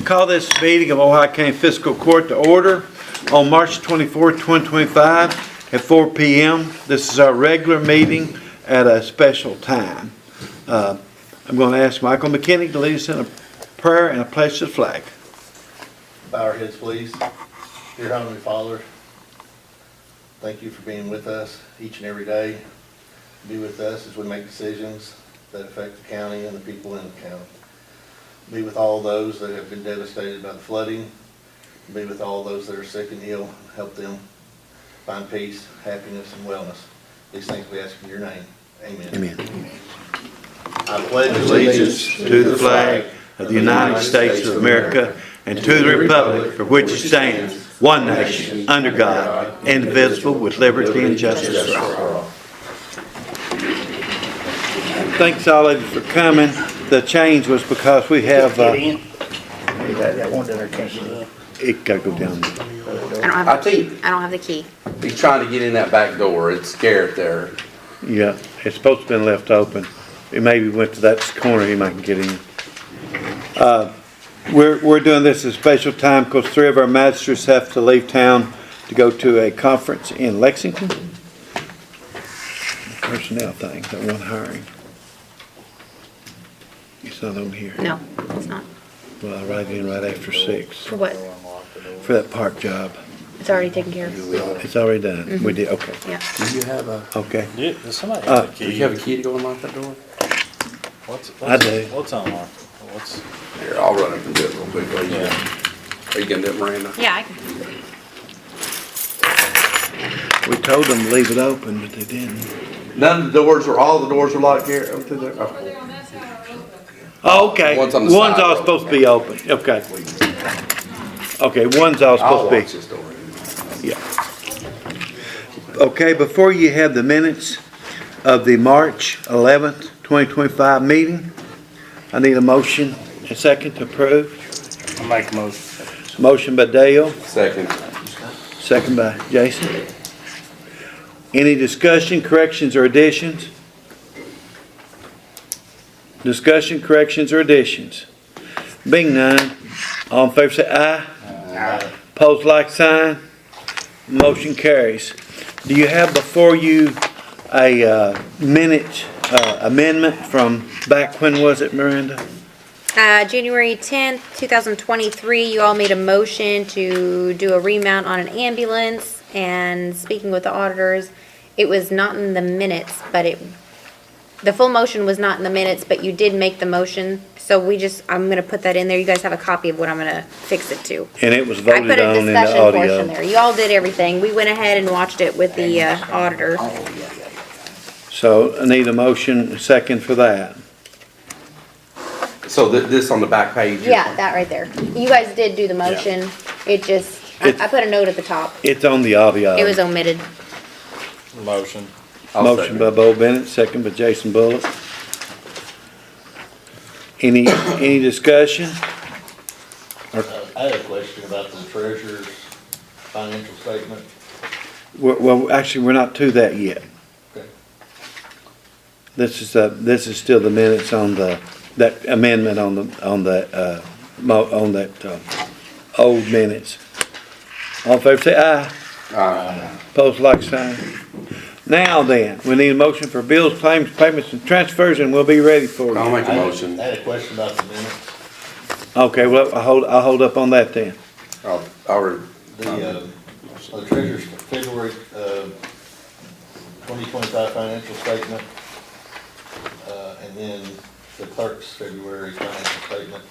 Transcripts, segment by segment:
Call this meeting of Ohio County Fiscal Court to order on March 24, 2025 at 4 p.m. This is our regular meeting at a special time. I'm going to ask Michael McKinney to lead us in a prayer and a pledge to the flag. Bow our heads, please. Dear Heavenly Father, thank you for being with us each and every day. Be with us as we make decisions that affect the county and the people in the county. Be with all those that have been devastated by the flooding. Be with all those that are sick and ill. Help them find peace, happiness, and wellness. These things we ask in your name. Amen. Amen. I pledge Allegiance to the flag of the United States of America and to the republic for which it stands, one nation, under God, indivisible, with liberty and justice for all. Thanks all of you for coming. The change was because we have, That one down there can't get in. it gotta go down. I think I don't have the key. he's trying to get in that back door. It's scared there. Yeah, it's supposed to have been left open. It maybe went to that corner, he might get in. We're doing this at a special time because 3 of our magistrates have to leave town to go to a conference in Lexington. Personnel thing, that one hiring. It's not on here. No, it's not. Well, I write it in right after 6 For what? for that park job. It's already taken care of. It's already done. We did, okay. Yeah. Do you have a Okay. Yeah, does somebody have a Do key? you have a key to go unlock that door? I do. What's unlocked? What's? Here, I'll run up and do it real quick. Yeah. Are you gonna do it, Miranda? Yeah, I can. We told them to leave it open, but they didn't. None of the doors or all the doors are locked here. Up through there. Oh. Oh, okay. One's on the One's side. all supposed to be open. Okay. Okay, one's all I'll supposed watch to this door. be. Yeah. Okay, before you have the minutes of the March 11th, 2025 meeting, I need a motion, a second to approve. I'll make a motion. Motion by Dale, Second. second by Jason. Any discussion, corrections, or additions? Discussion, corrections, or additions? Being none, all in favor say aye. Aye. Pose like sign. Motion carries. Do you have before you a minute amendment from back, when was it, Miranda? January 10th, 2023, you all made a motion to do a remount on an ambulance, and speaking with the auditors, it was not in the minutes, but the full motion was not in the minutes, but you did make the motion, so I'm gonna put that in there. You guys have a copy of what I'm gonna fix it to. And it was I voted put a on in the discussion portion audio. there. You all did everything. We went ahead and watched it with the auditor. So I need a motion, a second for that. So this on the back page? Yeah, that right there. You guys did do the motion. It just, I put a note at the top. It's on the audio. It was omitted. Motion. I'll Motion second. by Bo Bennett, second by Jason Bullock. Any discussion? I had a question about the treasurer's financial statement. Well, actually, we're not to that yet. Okay. This is still the minutes on that amendment on that old minutes. All in favor say aye. Post like sign. Now then, we need a motion for bills, claims, payments, and transfers, and we'll be ready for I'll you. make a motion. I had a question about the minutes. Okay, well, I'll hold up on that then. I'll The treasurer's February 2025 financial statement, and then the clerk's February financial statement.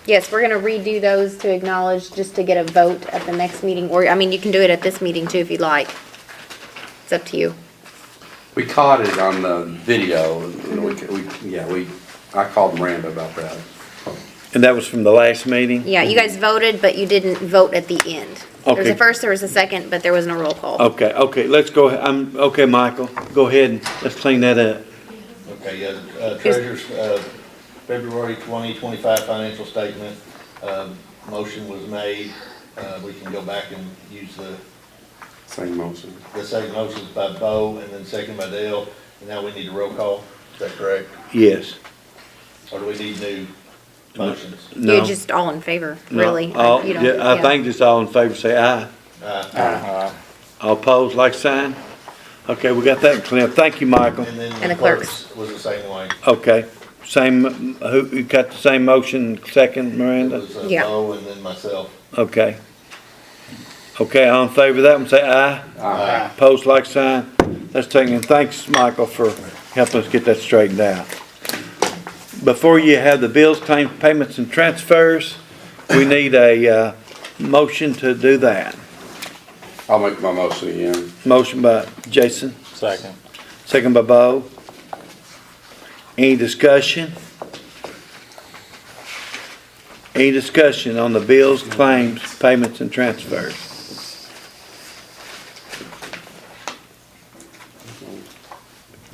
Yes, we're gonna redo those to acknowledge, just to get a vote at the next meeting, or, I mean, you can do it at this meeting too if you'd like. It's up to you. We caught it on the video. I called Miranda about that. And that was from the last meeting? Yeah, you guys voted, but you didn't vote at the end. There was a Okay. first, there was a second, but there wasn't a roll call. Okay, let's go, okay, Michael, go ahead and let's clean that up. Okay, yeah, treasurer's February 2025 financial statement, motion was made. We can go back and use the Same motion. second motion by Bo and then second by Dale, and now we need a roll call. Is that correct? Yes. Or do we need new? Motions. No. You're just all in favor, No. really. All, You don't- yeah, I think just all in favor say aye. All opposed, like sign? Okay, we got that clear. Thank you, Michael. And then And the the clerks. clerks was the same way. Okay, same, who, you got the same motion, second, It Miranda? was Yeah. Bo and then myself. Okay. Okay, all in favor of that one, say aye. Aye. Opposed, like sign. Let's take, and thanks, Michael, for helping us get that straightened out. Before you have the bills, claims, payments, and transfers, we need a, motion to do that. I'll make my motion again. Motion by Jason, Second. second by Bo. Any discussion? Any discussion on the bills, claims, payments, and transfers?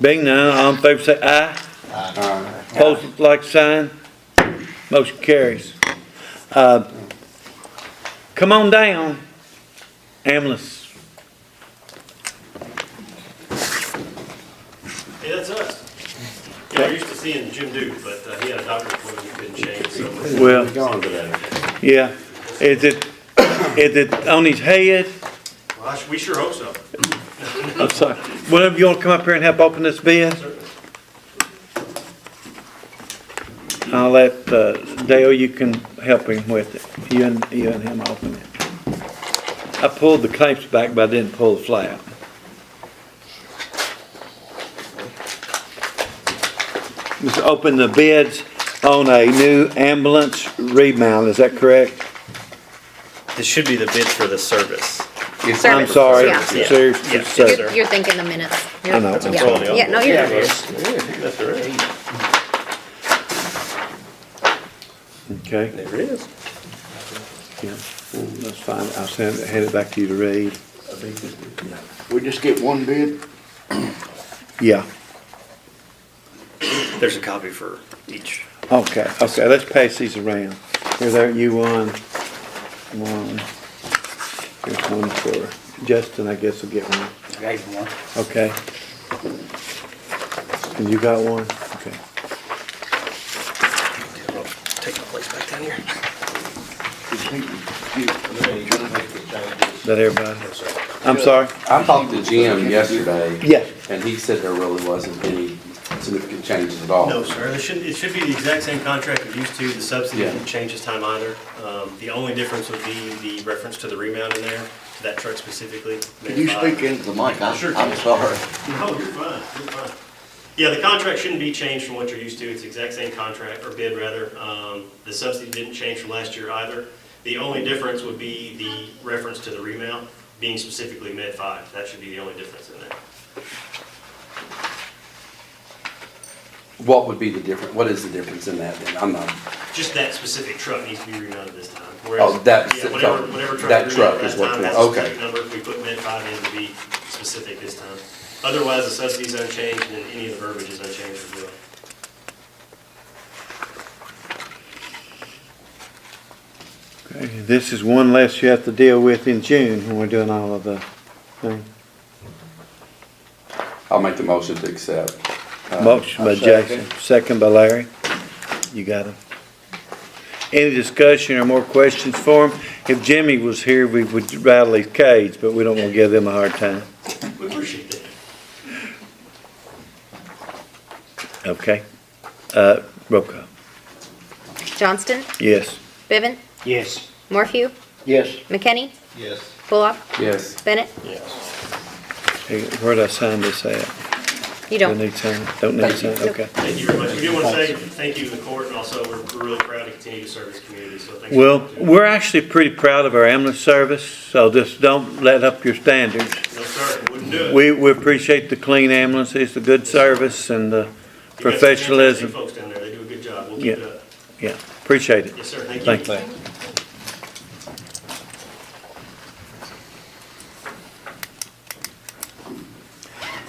Being none, all in favor say aye. Opposed, like sign. Motion carries. Come on down, ambulance. Yeah, that's us. Yeah, we're used to seeing Jim Duke, but he had a doctor's appointment he couldn't change, so. Well, Going today. yeah. Is it on his head? Well, we sure hope so. I'm sorry. Whenever you want to come up here and help open this bid, I'll let Dale, you can help him with it. You and him open it. I pulled the clamps back, but I didn't pull the flap. Just open the bids on a new ambulance remount, is that correct? This should be the bid for the service. I'm Service, sorry. yeah. Serious- Yeah. serious. You're thinking the minutes. I know. That's what I'm Yeah. calling you. Yeah, no, you're good. Okay, There it is. yeah, that's fine. I'll hand it back to you to read. We just get one bid? Yeah, There's a copy for each. okay, let's pass these around. Here, there, you won. One. Here's one for Justin, I guess will get one. I gave him one. Okay. And you got one? Okay. Take my place back down here. Is that everybody? I'm sorry? I talked to Jim yesterday. Yeah. And he said there really wasn't any significant changes at all. No, sir, it should be the exact same contract we're used to. The subsidy Yeah. didn't change this time either. The only difference would be the reference to the remount in there, to that truck specifically. Could you speak into the mic? Sure. I'm sorry. No, you're fine, you're fine. Yeah, the contract shouldn't be changed from what you're used to. It's the exact same contract, or bid rather. The subsidy didn't change from last year either. The only difference would be the reference to the remount being specifically Med 5. That should be the only difference in there. What would be the difference, what is the difference in that then? I'm not, Just that specific truck needs to be remounted this time. Oh, that Yeah, truck- whatever truck that we truck remounted is what last time, you- that's the okay. specific number. We put Med 5 in to be specific this time. Otherwise, the subsidy's unchanged and any of the verbiage is unchanged as well. Okay, this is one less you have to deal with in June when we're doing all of the things. I'll make the motion to accept. Motion by Jason, second by Larry. You got him. Any discussion or more questions for him? If Jimmy was here, we would rattle his cage, but we don't want to give them a hard time. We appreciate that. Okay. Roll call. Johnston, Yes. Bevan, Yes. Morphew, Yes. McKenney, Yes. Bullock, Yes. Bennett. Yes. Hey, where'd I sign this at? You Don't don't. need to sign it? Don't need to sign it? Okay. Thank you very much. We do want to say thank you to the court, and also we're really proud to continue to serve this community, so thanks. Well, we're actually pretty proud of our ambulance service, so just don't let up your standards. No, sir, wouldn't do it. We appreciate the clean ambulances, the good service, and the You got some professionalism. fantastic folks down there, they do a good job. We'll Yeah. keep it up. Yeah, appreciate it. Yes, sir, thank you. Thank you.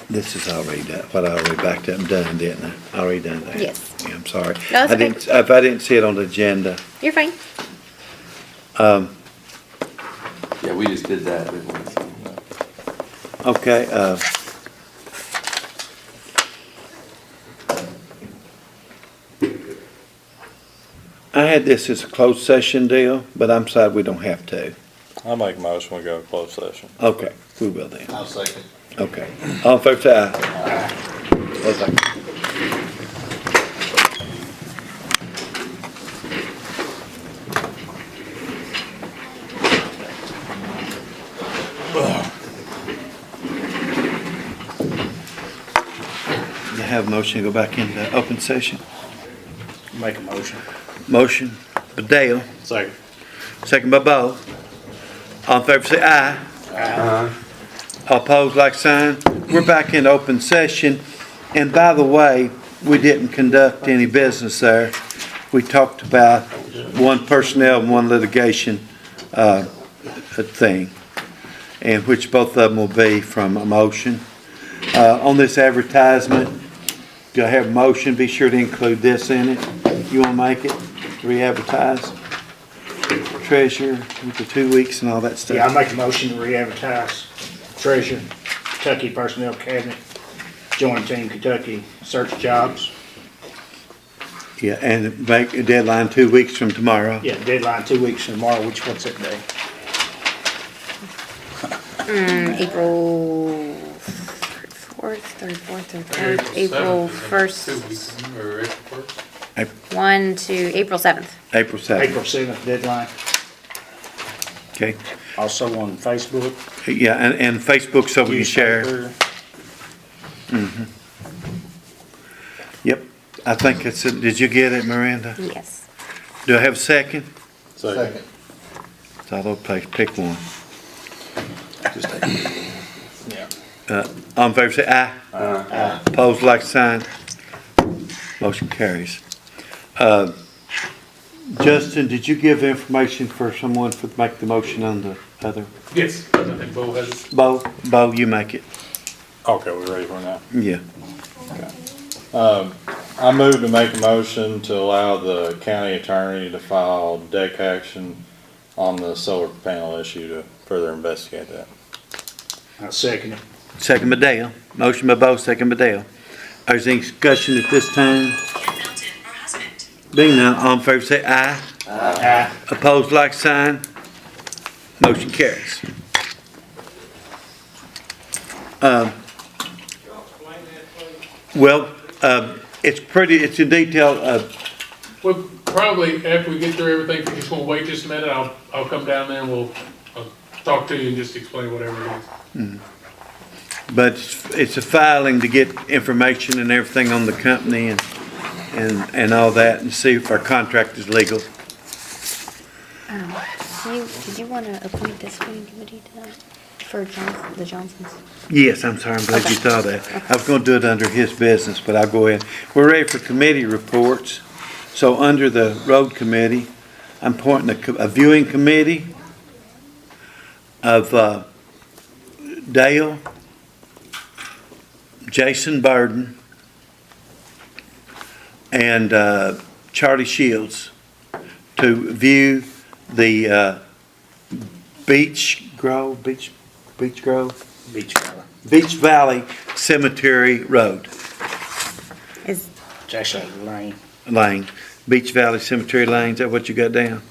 This is already done, what I already backed up and done, didn't I? I already done that. Yes. Yeah, I'm sorry. No, it's I okay. didn't, if I didn't see it on the agenda. You're fine. Yeah, we just did that, didn't we? Okay, I had this as a closed session deal, but I'm sorry we don't have to. I'll make a motion, we go to closed session. Okay, we will then. I'll second. Okay. All in favor, say aye. Okay. You have a motion to go back into open session? Make a motion. Motion by Dale, Second. second by Bo. All in favor, say aye. All opposed, like sign. We're back in open session. And by the way, we didn't conduct any business there. We talked about one personnel and one litigation thing, and which both of them will be from a motion. On this advertisement, do I have a motion? Be sure to include this in it. You want to make it? Re-advertise? Treasurer with the 2 weeks and all that stuff? Yeah, I make a motion to re-advertise Treasurer, Kentucky Personnel Cabinet, join Team Kentucky, search jobs. Yeah, and make a deadline 2 weeks from tomorrow. Yeah, deadline 2 weeks from tomorrow, what's that day? April 4th, April 1st, April 7th. April 7th. April 7th deadline. Okay. Also on Facebook. Yeah, and Facebook so we can share. newspaper. Yep. I think it's, did you get it, Miranda? Yes. Do I have a second? Second. So I'll pick one. Yeah. All in favor say aye. Aye. Opposed, like sign. Motion carries. Justin, did you give information for someone to make the motion on the other? Yes, I think Bo has it. Bo, you make it. Okay, we ready for it now? Yeah. I move to make a motion to allow the county attorney to file deck action on the solar panel issue to further investigate that. I'll second it. Second by Dale. Motion by Bo, second by Dale. Is there any discussion at this time? Being none, all in favor say aye. Aye. Opposed, like sign. Motion carries. It's in detail, Well, probably after we get through everything, if you just wanna wait just a minute, I'll come down there and I'll talk to you and just explain whatever it is. but it's a filing to get information and everything on the company and all that, and see if our contract is legal. Did you want to appoint this screening committee to that? For the Johnsons? Yes, I'm sorry, I'm glad you thought that. I was gonna do it under his business, but I'll go ahead. We're ready for committee reports. So under the road committee, I'm appointing a viewing committee of Dale, Jason Burden, and Charlie Shields to view the Beach Valley Cemetery Road. Is, It's actually Lane. Lane, Beach Valley Cemetery Lane, is that what you got down?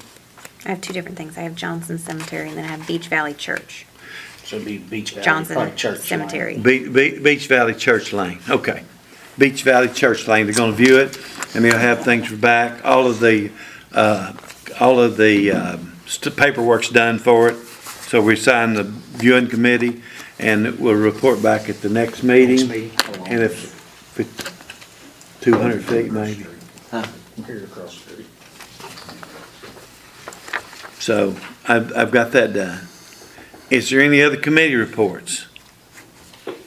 I have two different things. I have Johnson Cemetery and then I have Beach Valley Church. So it'd be Beach Valley, probably Johnson Church Lane. Cemetery. Beach Valley Church Lane, okay. Beach Valley Church Lane, they're gonna view it, and they'll have things back, all of the paperwork's done for it. So we sign the viewing committee, and we'll report back at the next meeting. Next meeting. And if it's 200 feet maybe. Here across the street. So I've got that done. Is there any other committee reports?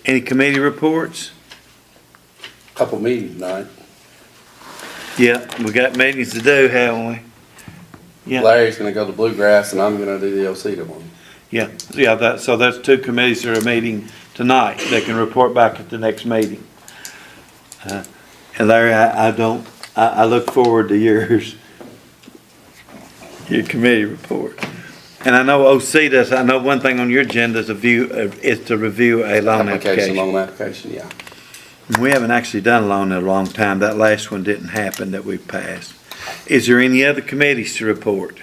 Any committee reports? Couple meetings tonight. Yeah, we got meetings to do, haven't we? Yeah, Larry's gonna go to Bluegrass and I'm gonna do the OC one. yeah, so that's two committees that are meeting tonight. They can report back at the next meeting. And Larry, I look forward to your committee report. And I know OC does, I know one thing on your agenda is to review a loan application. Loan application, yeah. We haven't actually done a loan in a long time. That last one didn't happen that we passed. Is there any other committees to report?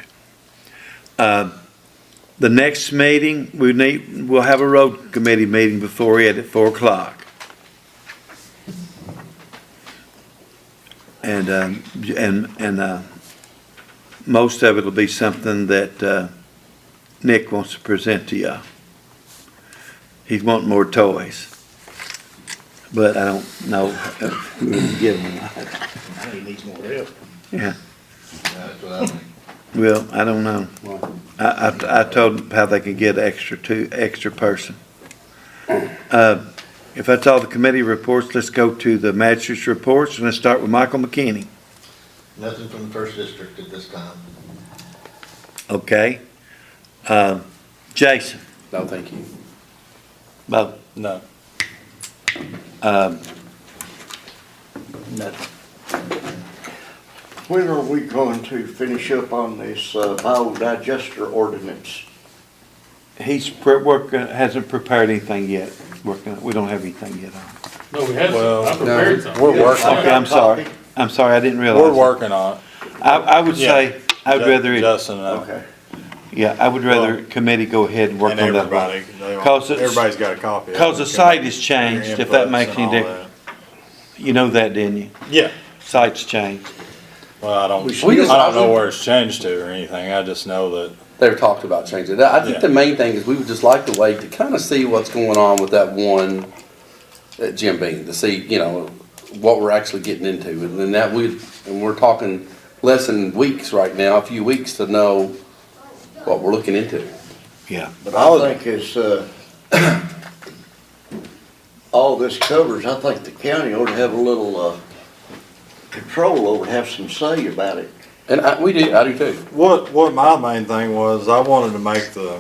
The next meeting, we'll have a road committee meeting before it at 4 o'clock. And most of it will be something that Nick wants to present to you. He's wanting more toys. But I don't know if we can give him or not. I think he needs more help. Yeah, That's what I think. well, I don't know. I told them how they could get extra person. If that's all the committee reports, let's go to the magistrate's reports, and let's start with Michael McKinney. Nothing from the first district at this time. Okay. Jason? No, thank you. Bo? No. When are we going to finish up on this biodigester ordinance? He's working, hasn't prepared anything yet. We don't have anything yet on. No, we had Well, some, I prepared some. We're working, Okay, I'm sorry. I'm sorry, I didn't realize. we're working on it. I would say, I would rather, Justin, Okay. yeah, I would rather committee go ahead and work and on that. everybody, Cause it's- everybody's got a copy. of it. Because the site has changed, if that makes any Inputs and all difference. You know that, didn't you? that. Yeah, Site's changed. well, I don't We just- know where it's changed to or anything, I just know that, They've talked about changing it. I think Yeah. the main thing is we would just like to wait to kind of see what's going on with that one at Jim Beam, to see, what we're actually getting into. And then and we're talking less than weeks right now, a few weeks to know what we're looking into. Yeah. But I think as, all this covers, I think the county ought to have a little, control over, have some say about it. And I do too. what my main thing was, I wanted to make the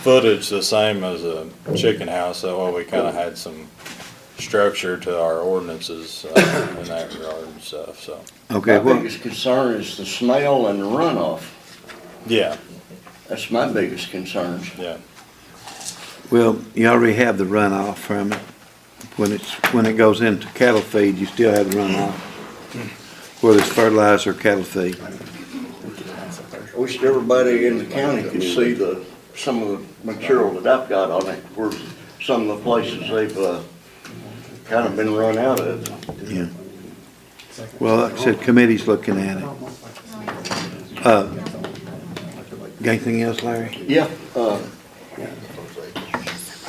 footage the same as a chicken house, that way we kinda had some structure to our ordinances, in that regard and stuff, so, Okay, My well, biggest concern is the smell and the runoff. yeah, That's my biggest concerns. yeah. well, you already have the runoff from it. When it goes into cattle feed, you still have the runoff. Whether it's fertilizer or cattle feed. I wish everybody in the county could see some of the material that I've got on it, where some of the places they've, kind of been run out of. Yeah. Well, like I said, committee's looking at it. Got anything else, Larry? Yeah,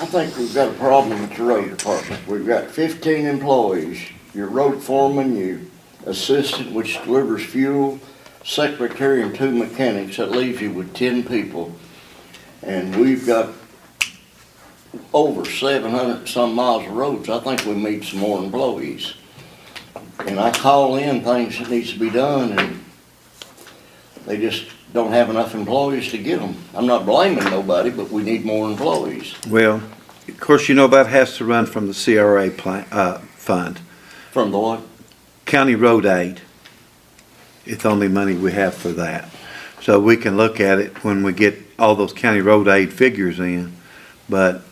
I think we've got a problem with the road department. We've got 15 employees, your road foreman, your assistant, which delivers fuel, secretary, and 2 mechanics. That leaves you with 10 people. And we've got over 700 some miles of roads. I think we need some more employees. And I call in things that needs to be done, and they just don't have enough employees to get them. I'm not blaming nobody, but we need more employees. Well, of course, that has to run from the CRA fund. From the what? County road aid. It's the only money we have for that. So we can look at it when we get all those county road aid figures in. But,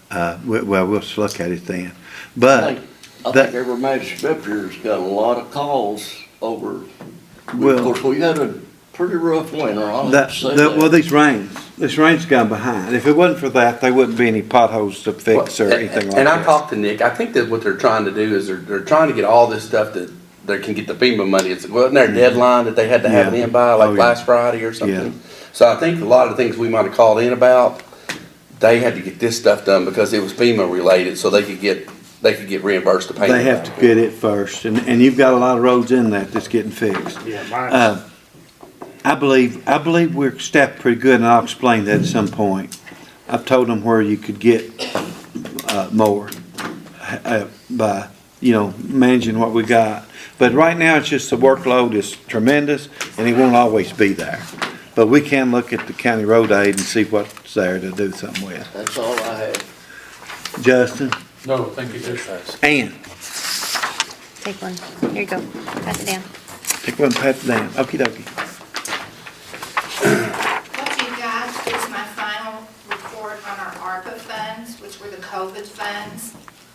we'll just look at it then. But, I think every magistrate up here's got a lot of calls over, of well, course, we had a pretty rough winter, I'll have to say that. well, this rain's gone behind. If it wasn't for that, there wouldn't be any potholes to fix or anything like that. And I talked to Nick, I think that what they're trying to do is they're trying to get all this stuff that they can get the FEMA money. Wasn't there a deadline that they had to have it in by, like last Friday or something? Yeah. So I think a lot of the things we might have called in about, they had to get this stuff done because it was FEMA related, so they could get reimbursed the payment. They have to get it first, and you've got a lot of roads in that's getting fixed. Yeah, mine. I believe we're staffed pretty good, and I'll explain that at some point. I've told them where you could get, more, by, managing what we got. But right now, it's just the workload is tremendous, and it won't always be there. But we can look at the county road aid and see what's there to do something with. That's all I have. Justin? No, thank you, sir. Ann? Take one. Here you go. Pass it down. Take one, pat it down. Okey dokey. What you got is my final report on our ARPA funds, which were the COVID funds.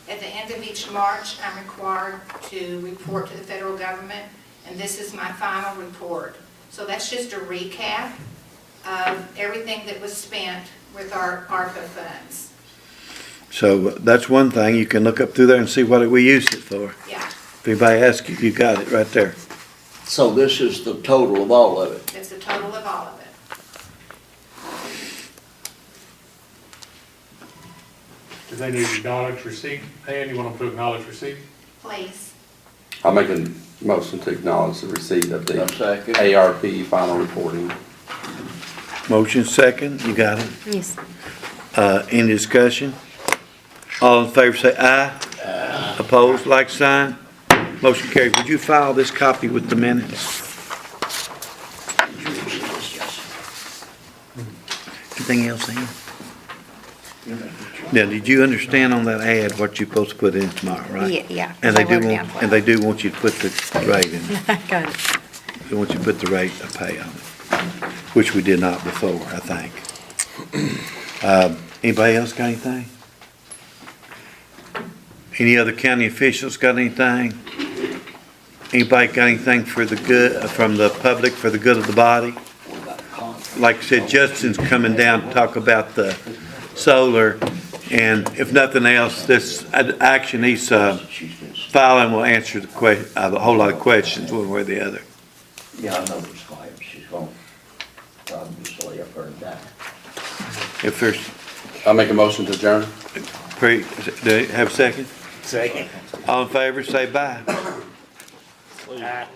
At the end of each March, I'm required to report to the federal government, and this is my final report. So that's just a recap of everything that was spent with our ARPA funds. So that's one thing. You can look up through there and see what we used it for. Yeah, If anybody asks you, you got it right there. So this is the total of all of it. that's the total of all of it. Do they need to acknowledge receipt? Ann, you want them to acknowledge receipt? Please. I'll make a motion to acknowledge the receipt of A the second. ARP final reporting. Motion second, you got it. Yes. Any discussion? All in favor say aye. Aye. Opposed, like sign. Motion carries. Would you file this copy with the minutes? Anything else, Ian? Now, did you understand on that ad what you're supposed to put in tomorrow, right? Yeah. And they I do wrote it want, down for and they do want you to put the rate in. Got it. They want you to put the rate of pay on it, which we did not before, I think. Anybody else got anything? Any other county officials got anything? Anybody got anything for the good, from the public, for the good of the body? Like I said, Justin's coming down to talk about the solar, and if nothing else, this action he's filing will answer the a whole lot of questions, one way or the other. Yeah, I know it's quiet. She's gonna probably just lay up there and die. If there's, I'll make a motion to adjourn. do you have a second? Second. All in favor, say bye. Aye.